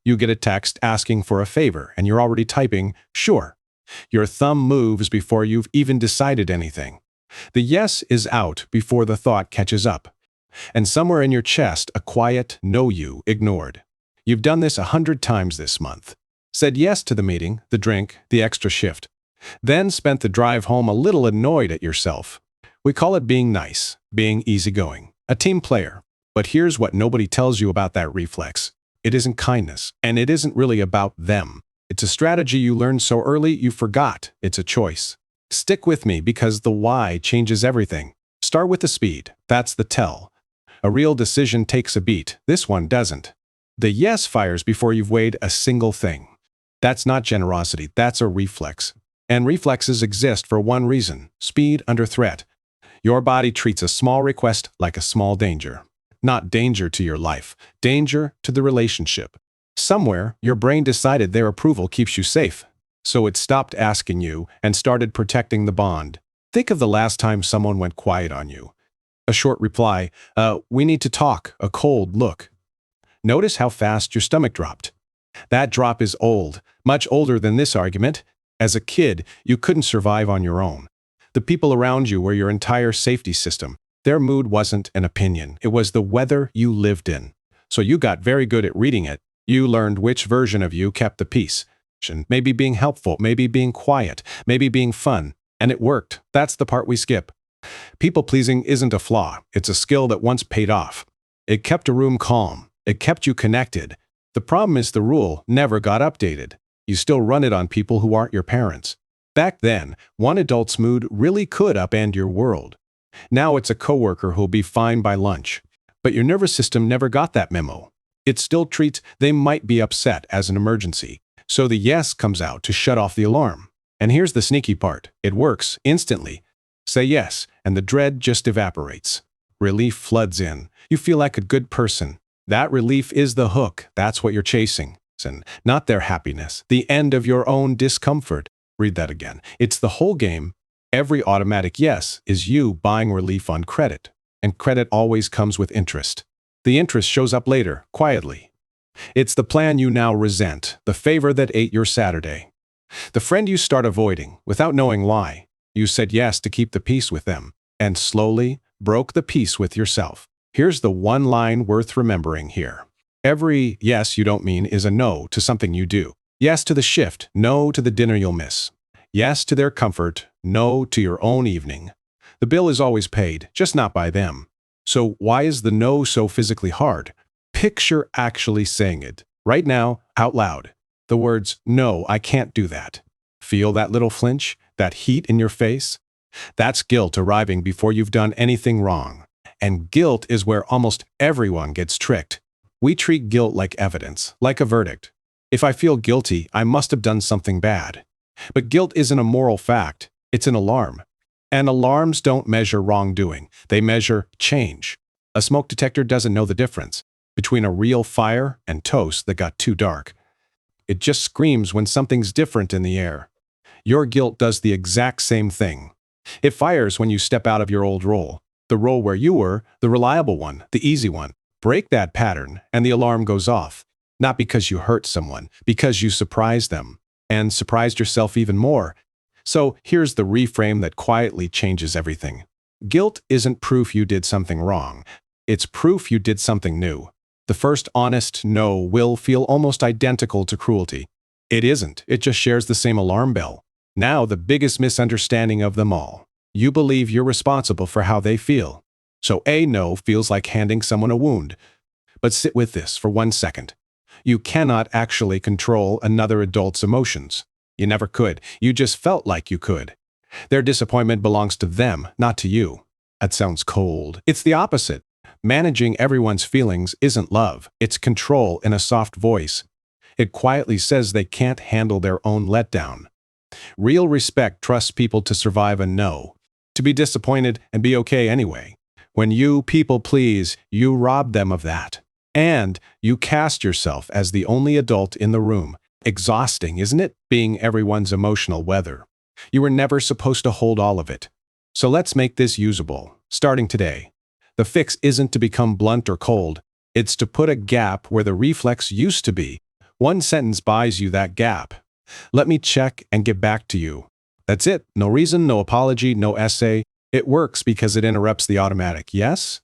You get a text asking for a favor, and you're already typing, sure. Your thumb moves before you've even decided anything. The yes is out before the thought catches up. And somewhere in your chest, a quiet no you ignored. You've done this 100 times this month. Said yes to the meeting, the drink, the extra shift. Then spent the drive home a little annoyed at yourself. We call it being nice, being easygoing, a team player. But here's what nobody tells you about that reflex. It isn't kindness, and it isn't really about them. It's a strategy you learned so early you forgot. It's a choice. Stick with me because the why changes everything. Start with the speed. That's the tell. A real decision takes a beat. This one doesn't. The yes fires before you've weighed a single thing. That's not generosity. That's a reflex. And reflexes exist for one reason: speed under threat. Your body treats a small request like a small danger. Not danger to your life, danger to the relationship. Somewhere, your brain decided their approval keeps you safe, so it stopped asking you and started protecting the bond. Think of the last time someone went quiet on you. A short reply, we need to talk, a cold look. Notice how fast your stomach dropped. That drop is old, much older than this argument. As a kid, you couldn't survive on your own. The people around you were your entire safety system. Their mood wasn't an opinion. It was the weather you lived in. So you got very good at reading it. You learned which version of you kept the peace. Maybe being helpful, maybe being quiet, maybe being fun. And it worked. That's the part we skip. People-pleasing isn't a flaw. It's a skill that once paid off. It kept a room calm. It kept you connected. The problem is the rule never got updated. You still run it on people who aren't your parents. Back then, one adult's mood really could upend your world. Now it's a coworker who'll be fine by lunch. But your nervous system never got that memo. It still treats they might be upset as an emergency. So the yes comes out to shut off the alarm. And here's the sneaky part. It works instantly. Say yes, and the dread just evaporates. Relief floods in. You feel like a good person. That relief is the hook. That's what you're chasing. And not their happiness. The end of your own discomfort. Read that again. It's the whole game. Every automatic yes is you buying relief on credit. And credit always comes with interest. The interest shows up later, quietly. It's the plan you now resent, the favor that ate your Saturday. The friend you start avoiding, without knowing why. You said yes to keep the peace with them, and slowly broke the peace with yourself. Here's the one line worth remembering here. Every yes you don't mean is a no to something you do. Yes to the shift, no to the dinner you'll miss. Yes to their comfort, no to your own evening. The bill is always paid, just not by them. So why is the no so physically hard? Picture actually saying it, right now, out loud. The words, no, I can't do that. Feel that little flinch, that heat in your face? That's guilt arriving before you've done anything wrong. And guilt is where almost everyone gets tricked. We treat guilt like evidence, like a verdict. If I feel guilty, I must have done something bad. But guilt isn't a moral fact, it's an alarm. And alarms don't measure wrongdoing, they measure change. A smoke detector doesn't know the difference between a real fire and toast that got too dark. It just screams when something's different in the air. Your guilt does the exact same thing. It fires when you step out of your old role, the role where you were, the reliable one, the easy one. Break that pattern, and the alarm goes off. Not because you hurt someone, because you surprised them, and surprised yourself even more. So here's the reframe that quietly changes everything. Guilt isn't proof you did something wrong. It's proof you did something new. The first honest no will feel almost identical to cruelty. It isn't. It just shares the same alarm bell. Now the biggest misunderstanding of them all. You believe you're responsible for how they feel. So a no feels like handing someone a wound. But sit with this for 1 second. You cannot actually control another adult's emotions. You never could. You just felt like you could. Their disappointment belongs to them, not to you. That sounds cold. It's the opposite. Managing everyone's feelings isn't love. It's control in a soft voice. It quietly says they can't handle their own letdown. Real respect trusts people to survive a no, to be disappointed and be okay anyway. When you people please, you rob them of that. And you cast yourself as the only adult in the room. Exhausting, isn't it? Being everyone's emotional weather. You were never supposed to hold all of it. So let's make this usable, starting today. The fix isn't to become blunt or cold. It's to put a gap where the reflex used to be, One sentence buys you that gap. Let me check and get back to you. That's it. No reason, no apology, no essay. It works because it interrupts the automatic yes.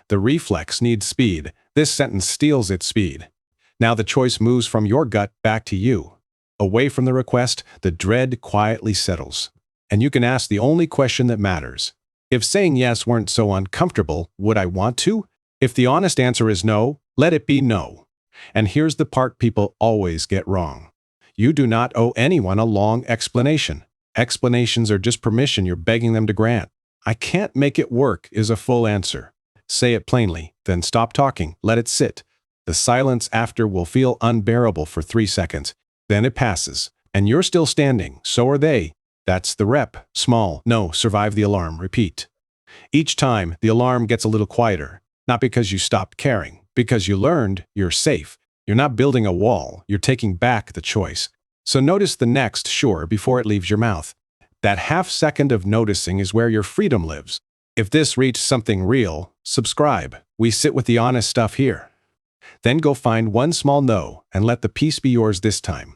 The reflex needs speed. This sentence steals its speed. Now the choice moves from your gut back to you. Away from the request, the dread quietly settles. And you can ask the only question that matters. If saying yes weren't so uncomfortable, would I want to? If the honest answer is no, let it be no. And here's the part people always get wrong. You do not owe anyone a long explanation. Explanations are just permission you're begging them to grant. I can't make it work is a full answer. Say it plainly, then stop talking, let it sit. The silence after will feel unbearable for 3 seconds. Then it passes, and you're still standing, so are they. That's the rep. Small, no, survive the alarm, repeat. Each time, the alarm gets a little quieter. Not because you stopped caring, because you learned you're safe. You're not building a wall, you're taking back the choice. So notice the next sure before it leaves your mouth. That half second of noticing is where your freedom lives. If this reached something real, subscribe. We sit with the honest stuff here. Then go find one small no and let the peace be yours this time.